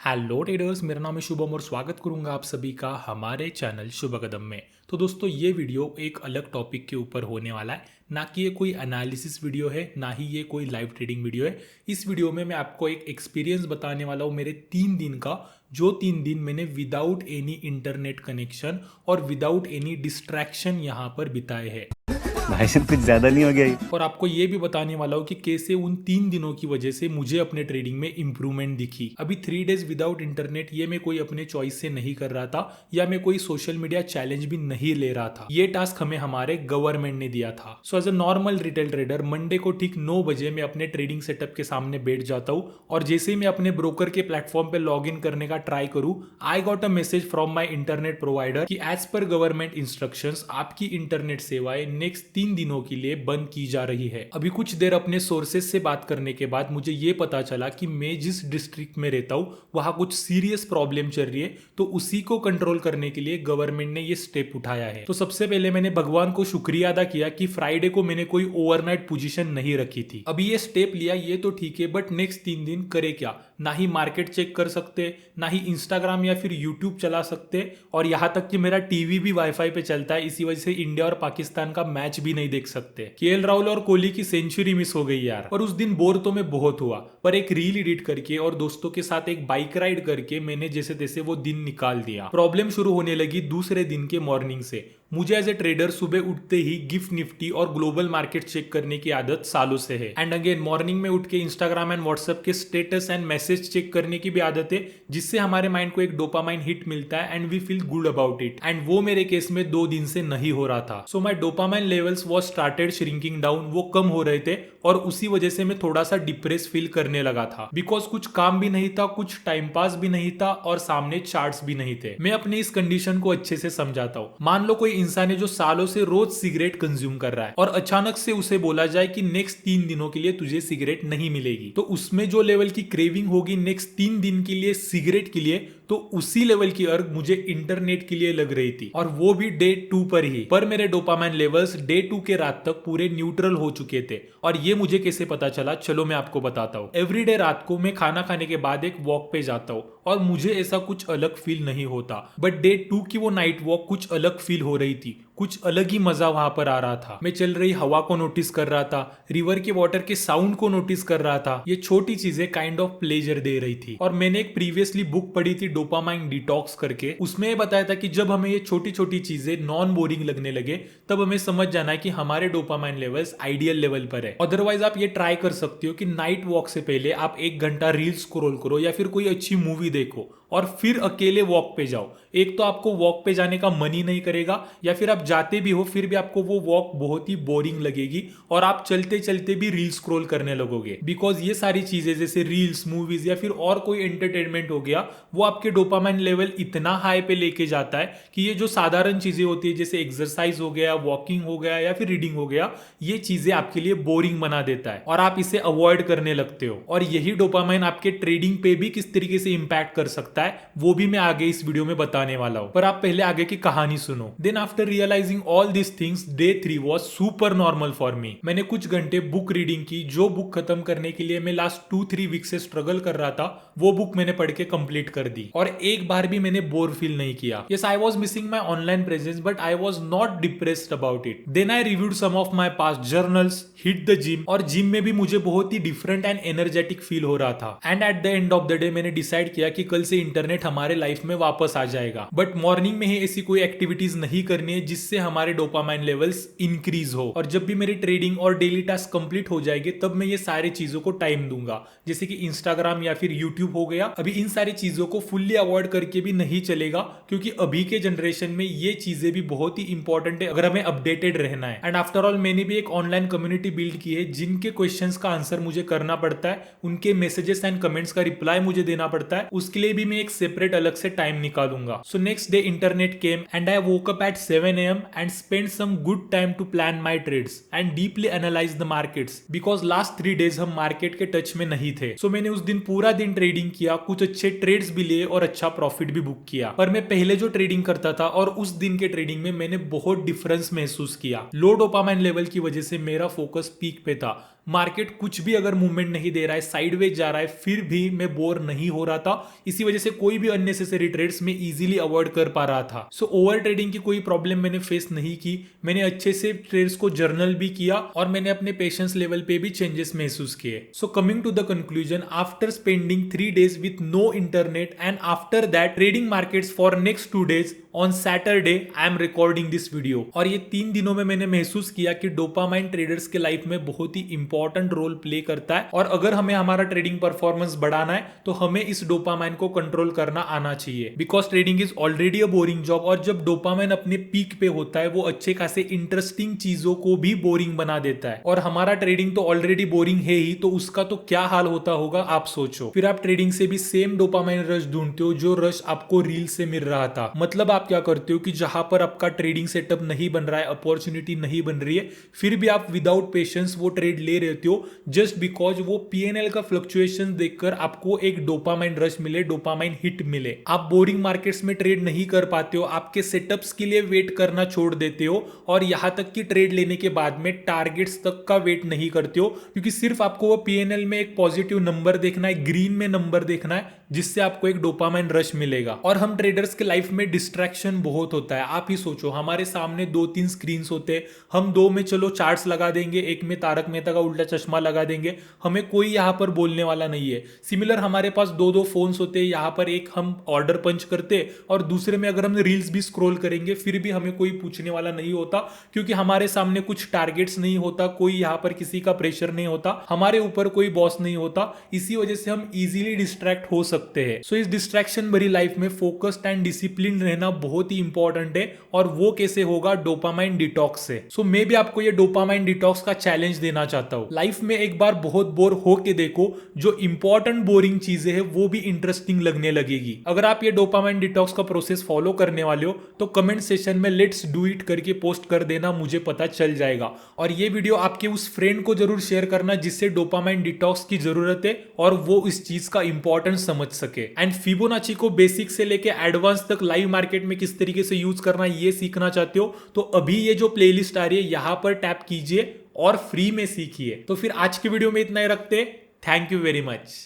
Hello traders, मेरा नाम है शुभम और स्वागत करूंगा आप सभी का हमारे चैनल शुभ कदम में। तो दोस्तों, ये वीडियो एक अलग टॉपिक के ऊपर होने वाला है। ना कि ये कोई एनालिसिस वीडियो है, ना ही ये कोई लाइव ट्रेडिंग वीडियो है। इस वीडियो में मैं आपको एक एक्सपीरियंस बताने वाला हूँ मेरे 3 दिन का, जो 3 दिन मैंने विदाउट एनी इंटरनेट कनेक्शन और विदाउट एनी डिस्ट्रैक्शन यहाँ पर बिताए हैं। भाई साहब कुछ ज्यादा नहीं हो गया ये? और आपको ये भी बताने वाला हूँ कि कैसे उन 3 दिनों की वजह से मुझे अपने ट्रेडिंग में इंप्रूवमेंट दिखी। अभी 3 डेज विदाउट इंटरनेट ये मैं कोई अपने चॉइस से नहीं कर रहा था, या मैं कोई सोशल मीडिया चैलेंज भी नहीं ले रहा था। ये टास्क हमें हमारे गवर्नमेंट ने दिया था। So as a normal retail trader Monday को ठीक 9 बजे मैं अपने ट्रेडिंग सेटअप के सामने बैठ जाता हूँ, और जैसे ही मैं अपने ब्रोकर के प्लेटफॉर्म पे लॉग इन करने का ट्राई करूँ, I got a message from my internet provider कि एज पर गवर्नमेंट इंस्ट्रक्शंस आपकी इंटरनेट सेवाएं नेक्स्ट 3 दिनों के लिए बंद की जा रही है। अभी कुछ देर अपने सोर्सेज से बात करने के बाद मुझे ये पता चला कि मैं जिस डिस्ट्रिक्ट में रहता हूँ वहां कुछ सीरियस प्रॉब्लम चल रही है, तो उसी को कंट्रोल करने के लिए गवर्नमेंट ने ये स्टेप उठाया है। तो सबसे पहले मैंने भगवान को शुक्रिया अदा किया कि फ्राइडे को मैंने कोई ओवरनाइट पोजीशन नहीं रखी थी। अभी ये स्टेप लिया ये तो ठीक है, बट नेक्स्ट 3 दिन करे क्या? ना ही मार्केट चेक कर सकते, ना ही इंस्टाग्राम या फिर यूट्यूब चला सकते, और यहाँ तक कि मेरा टीवी भी वाईफाई पे चलता है, इसी वजह से इंडिया और पाकिस्तान का मैच भी नहीं देख सकते। केएल राहुल और कोहली की सेंचुरी मिस हो गई यार। और उस दिन बोर तो मैं बहुत हुआ, पर एक रील एडिट करके और दोस्तों के साथ एक बाइक राइड करके मैंने जैसे तैसे वो दिन निकाल दिया। प्रॉब्लम शुरू होने लगी दूसरे दिन के मॉर्निंग से। मुझे एज ए ट्रेडर सुबह उठते ही गिफ्ट निफ्टी और ग्लोबल मार्केट चेक करने की आदत सालों से है। एंड अगेन मॉर्निंग में उठ के इंस्टाग्राम एंड व्हाट्सएप के स्टेटस एंड मैसेज चेक करने की भी आदत है, जिससे हमारे माइंड को एक डोपामाइन हिट मिलता है and we feel good about it. And वो मेरे केस में 2 दिन से नहीं हो रहा था। So my dopamine levels was started shrinking down, वो कम हो रहे थे, और उसी वजह से मैं थोड़ा सा डिप्रेस फील करने लगा था। बिकॉज कुछ काम भी नहीं था, कुछ टाइम पास भी नहीं था, और सामने चार्ट्स भी नहीं थे। मैं अपनी इस कंडीशन को अच्छे से समझाता हूँ। मान लो कोई इंसान है जो सालों से रोज सिगरेट कंज्यूम कर रहा है, और अचानक से उसे बोला जाए कि नेक्स्ट 3 दिनों के लिए तुझे सिगरेट नहीं मिलेगी, तो उसमें जो लेवल की क्रेविंग होगी नेक्स्ट 3 दिन के लिए सिगरेट के लिए, तो उसी लेवल की अर्ग मुझे इंटरनेट के लिए लग रही थी, और वो भी डे 2 पर ही। पर मेरे डोपामाइन लेवल्स डे 2 के रात तक पूरे न्यूट्रल हो चुके थे। और ये मुझे कैसे पता चला, चलो मैं आपको बताता हूँ। एवरीडे रात को मैं खाना खाने के बाद एक वॉक पे जाता हूँ, और मुझे ऐसा कुछ अलग फील नहीं होता, बट डे 2 की वो नाइट वॉक कुछ अलग फील हो रही थी। कुछ अलग ही मजा वहां पर आ रहा था। मैं चल रही हवा को नोटिस कर रहा था, रिवर के वाटर के साउंड को नोटिस कर रहा था। ये छोटी चीजें काइंड ऑफ प्लेजर दे रही थी। और मैंने एक प्रीवियसली बुक पढ़ी थी डोपामाइन डिटॉक्स करके, उसमें ये बताया था कि जब हमें ये छोटी छोटी चीजें नॉन बोरिंग लगने लगे, तब हमें समझ जाना है कि हमारे डोपामाइन लेवल्स आइडियल लेवल पर है। अदरवाइज आप ये ट्राई कर सकते हो कि नाइट वॉक से पहले आप 1 घंटा रील्स स्क्रॉल करो या फिर कोई अच्छी मूवी देखो, और फिर अकेले वॉक पे जाओ। एक तो आपको वॉक पे जाने का मन ही नहीं करेगा, या फिर आप जाते भी हो फिर भी आपको वो वॉक बहुत ही बोरिंग लगेगी, और आप चलते चलते भी रील स्क्रॉल करने लगोगे। बिकॉज ये सारी चीजें जैसे रील्स, मूवीज या फिर और कोई एंटरटेनमेंट हो गया, वो आपके डोपामाइन लेवल इतना हाई पे लेके जाता है कि ये जो साधारण चीजें होती है जैसे एक्सरसाइज हो गया, वॉकिंग हो गया या फिर रीडिंग हो गया, ये चीजें आपके लिए बोरिंग बना देता है, और आप इसे अवॉइड करने लगते हो। और यही डोपामाइन आपके ट्रेडिंग पे भी किस तरीके से इंपैक्ट कर सकता है, वो भी मैं आगे इस वीडियो में बताने वाला हूं। पर आप पहले आगे की कहानी सुनो। Then after realising all this things, day 3 was super normal for me. मैंने कुछ घंटे बुक रीडिंग की। जो बुक खत्म करने के लिए मैं लास्ट 2-3 वीक से स्ट्रगल कर रहा था, वो बुक मैंने पढ़ के कंप्लीट कर दी, और एक बार भी मैंने बोर फील नहीं किया। Yes, I was missing my online presence, but I was not depressed about it. Then I reviewed some of my past journals, hit the gym, और जिम में भी मुझे बहुत ही डिफरेंट एंड एनर्जेटिक फील हो रहा था। And at the end of the day मैंने डिसाइड किया कि कल से इंटरनेट हमारे लाइफ में वापस आ जाएगा, बट मॉर्निंग में ही ऐसी कोई एक्टिविटीज नहीं करनी है जिससे हमारे डोपामाइन लेवल्स इंक्रीज हो। और जब भी मेरी ट्रेडिंग और डेली टास्क कंप्लीट हो जाएगी, तब मैं ये सारी चीजों को टाइम दूंगा, जैसे कि इंस्टाग्राम या फिर यूट्यूब हो गया। अभी इन सारी चीजों को फुल्ली अवॉइड करके भी नहीं चलेगा, क्योंकि अभी के जनरेशन में ये चीजें भी बहुत ही इंपॉर्टेंट है अगर हमें अपडेटेड रहना है। एंड आफ्टर ऑल मैंने भी एक ऑनलाइन कम्युनिटी बिल्ड की है, जिनके क्वेश्चंस का आंसर मुझे करना पड़ता है, उनके मैसेजेस एंड कमेंट्स का रिप्लाई मुझे देना पड़ता है, उसके लिए भी मैं एक सेपरेट अलग से टाइम निकालूंगा। So next day internet came and I woke up at 7 AM and spend some good time to plan my trades and deeply analyse the markets, because last 3 days हम मार्केट के touch में नहीं थे। सो मैंने उस दिन पूरा दिन ट्रेडिंग किया, कुछ अच्छे ट्रेड्स भी लिए और अच्छा प्रॉफिट भी बुक किया। पर मैं पहले जो ट्रेडिंग करता था और उस दिन के ट्रेडिंग में मैंने बहुत डिफरेंस महसूस किया। लो डोपामाइन लेवल की वजह से मेरा फोकस पीक पे था, मार्केट कुछ भी अगर मूवमेंट नहीं दे रहा है, साइडवेज जा रहा है, फिर भी मैं बोर नहीं हो रहा था। इसी वजह से कोई भी अननेसेसरी ट्रेड्स में इजीली अवॉइड कर पा रहा था। सो ओवर ट्रेडिंग की कोई प्रॉब्लम मैंने फेस नहीं की। मैंने अच्छे से ट्रेड्स को जर्नल भी किया और मैंने अपने पेशेंस लेवल पे भी चेंजेस महसूस किए। So coming to the conclusion, after spending 3 days with no internet and after that trading markets for next 2 days on Saturday I am recording this video. और ये 3 दिनों में मैंने महसूस किया कि डोपामाइन ट्रेडर्स के लाइफ में बहुत ही इंपॉर्टेंट रोल प्ले करता है और अगर हमें हमारा ट्रेडिंग परफॉर्मेंस बढ़ाना है तो हमें इस डोपामाइन को कंट्रोल करना आना चाहिए। Because trading is already a boring job और जब डोपामाइन अपने पीक पे होता है वो अच्छे खासे इंटरेस्टिंग चीजों को भी बोरिंग बना देता है। और हमारा ट्रेडिंग तो ऑलरेडी बोरिंग है ही, तो उसका तो क्या हाल होता होगा आप सोचो। फिर आप ट्रेडिंग से भी सेम डोपामाइन रश ढूंढते हो जो रश आपको रील से मिल रहा था। मतलब आप क्या करते हो कि जहां पर आपका ट्रेडिंग सेटअप नहीं बन रहा है, अपॉर्चुनिटी नहीं बन रही है, फिर भी आप विदाउट पेशेंस वो ट्रेड ले रहते हो जस्ट बिकॉज वो पीएनएल का फ्लक्चुएशन देखकर आपको एक डोपामाइन रश मिले, डोपामाइन हिट मिले। आप बोरिंग मार्केट्स में ट्रेड नहीं कर पाते हो, आपके सेटअप्स के लिए वेट करना छोड़ देते हो और यहां तक कि ट्रेड लेने के बाद में टारगेट्स तक का वेट नहीं करते हो, क्योंकि सिर्फ आपको वो पीएनएल में एक पॉजिटिव नंबर देखना है, ग्रीन में नंबर देखना है, जिससे आपको एक डोपामाइन रश मिलेगा। और हम ट्रेडर्स के लाइफ में डिस्ट्रैक्शन बहुत होता है। आप ही सोचो, हमारे सामने 2-3 स्क्रीन होते हैं, हम 2 में चलो चार्ट्स लगा देंगे, एक में तारक मेहता का उल्टा चश्मा लगा देंगे, हमें कोई यहाँ पर बोलने वाला नहीं है। सिमिलर हमारे पास 2-2 फोन्स होते हैं, यहाँ पर एक हम ऑर्डर पंच करते और दूसरे में अगर हम रील्स भी स्क्रॉल करेंगे फिर भी हमें कोई पूछने वाला नहीं होता, क्योंकि हमारे सामने कुछ टारगेट्स नहीं होता, कोई यहाँ पर किसी का प्रेशर नहीं होता, हमारे ऊपर कोई बॉस नहीं होता। इसी वजह से हम इजीली डिस्ट्रैक्ट हो सकते हैं। सो इस डिस्ट्रैक्शन भरी लाइफ में फोकस्ड एंड डिसिप्लिन रहना बहुत ही इंपॉर्टेंट है। और वो कैसे होगा? डोपामाइन डिटॉक्स से। सो मैं भी आपको ये डोपामाइन डिटॉक्स का चैलेंज देना चाहता हूं। लाइफ में एक बार बहुत बोर होके देखो, जो इंपॉर्टेंट बोरिंग चीजें हैं वो भी इंटरेस्टिंग लगने लगेगी। अगर आप ये डोपामाइन डिटॉक्स का प्रोसेस फॉलो करने वाले हो तो कमेंट सेशन में लेट्स डू इट करके पोस्ट कर देना, मुझे पता चल जाएगा। और ये वीडियो आपके उस फ्रेंड को जरूर शेयर करना जिससे डोपामाइन डिटॉक्स की जरूरत है और वो इस चीज का इंपॉर्टेंस समझ सके। एंड फिबोनाची को बेसिक से लेके एडवांस तक लाइव मार्केट में किस तरीके से यूज करना ये सीखना चाहते हो तो अभी ये जो प्लेलिस्ट आ रही है यहां पर टैप कीजिए और फ्री में सीखिए। तो फिर आज की वीडियो में इतना ही रखते हैं। Thank you very much.